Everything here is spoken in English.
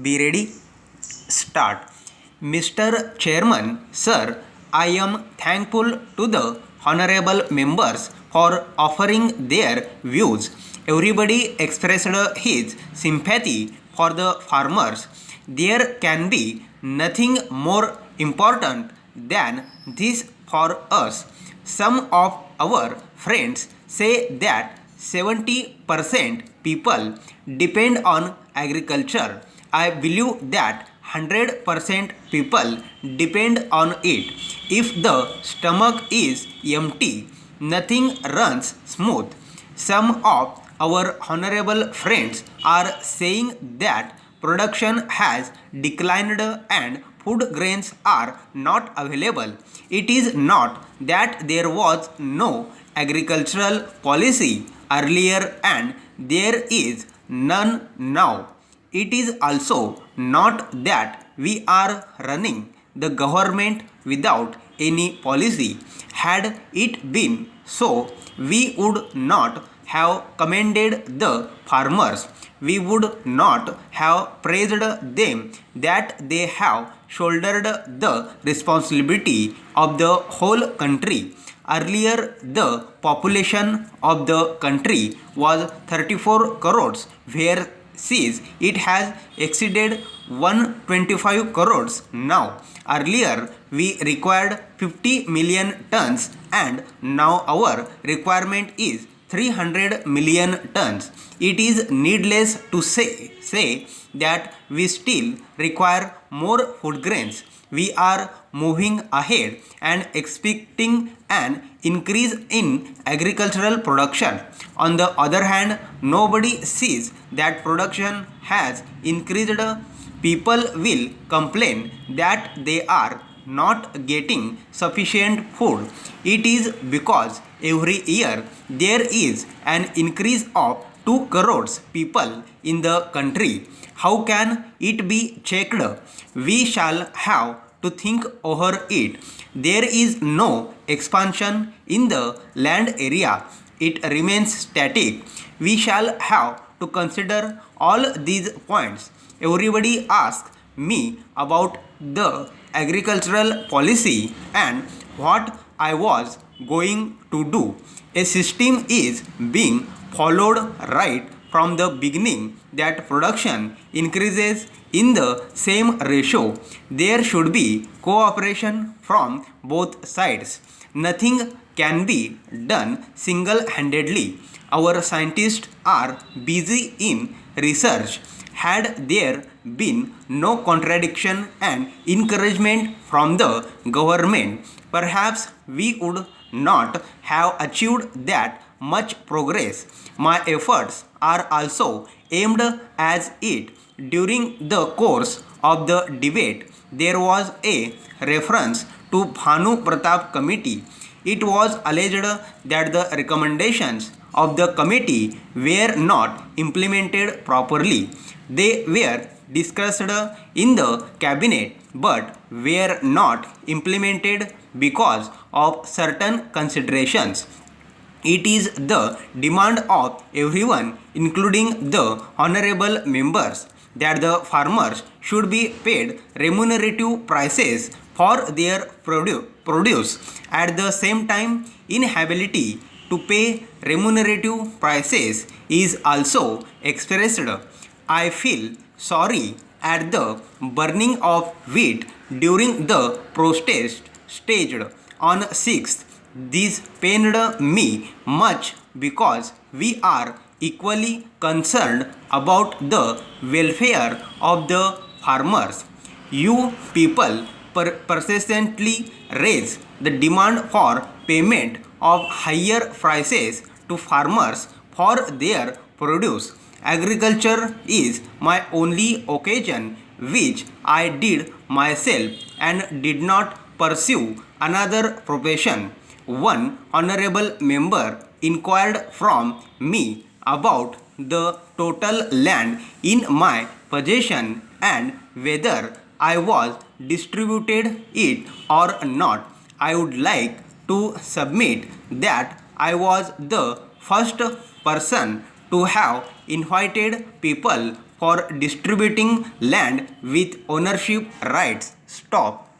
Be ready? Start. Mr. Chairman, sir, I am thankful to the honorable members for offering their views. Everybody expressed his sympathy for the farmers. There can be nothing more important than this for us. Some of our friends say that 70% people depend on agriculture. I believe that 100% people depend on it. If the stomach is empty, nothing runs smooth. Some of our honorable friends are saying that production has declined and food grains are not available. It is not that there was no agricultural policy earlier and there is none now. It is also not that we are running the government without any policy. Had it been so, we would not have commended the farmers. We would not have praised them that they have shouldered the responsibility of the whole country. Earlier, the population of the country was 34 crores, whereas it has exceeded 125 crores now. Earlier, we required 50 million tons and now our requirement is 300 million tons. It is needless to say that we still require more food grains. We are moving ahead and expecting an increase in agricultural production. On the other hand, nobody sees that production has increased. People will complain that they are not getting sufficient food. It is because every year there is an increase of 2 crores people in the country. How can it be checked? We shall have to think over it. There is no expansion in the land area. It remains static. We shall have to consider all these points. Everybody asks me about the agricultural policy and what I was going to do. A system is being followed right from the beginning that production increases in the same ratio. There should be cooperation from both sides. Nothing can be done single-handedly. Our scientists are busy in research. Had there been no contradiction and encouragement from the government, perhaps we would not have achieved that much progress. My efforts are also aimed at it. During the course of the debate, there was a reference to Bhanu Pratap Committee. It was alleged that the recommendations of the committee were not implemented properly. They were discussed in the cabinet but were not implemented because of certain considerations. It is the demand of everyone, including the honorable members, that the farmers should be paid remunerative prices for their produce. At the same time, inability to pay remunerative prices is also expressed. I feel sorry at the burning of wheat during the protest staged on 6th. This pained me much because we are equally concerned about the welfare of the farmers. You people persistently raise the demand for payment of higher prices to farmers for their produce. Agriculture is my only occasion which I did myself and did not pursue another profession. One honorable member inquired from me about the total land in my possession and whether I was distributed it or not. I would like to submit that I was the first person to have invited people for distributing land with ownership rights. Stop.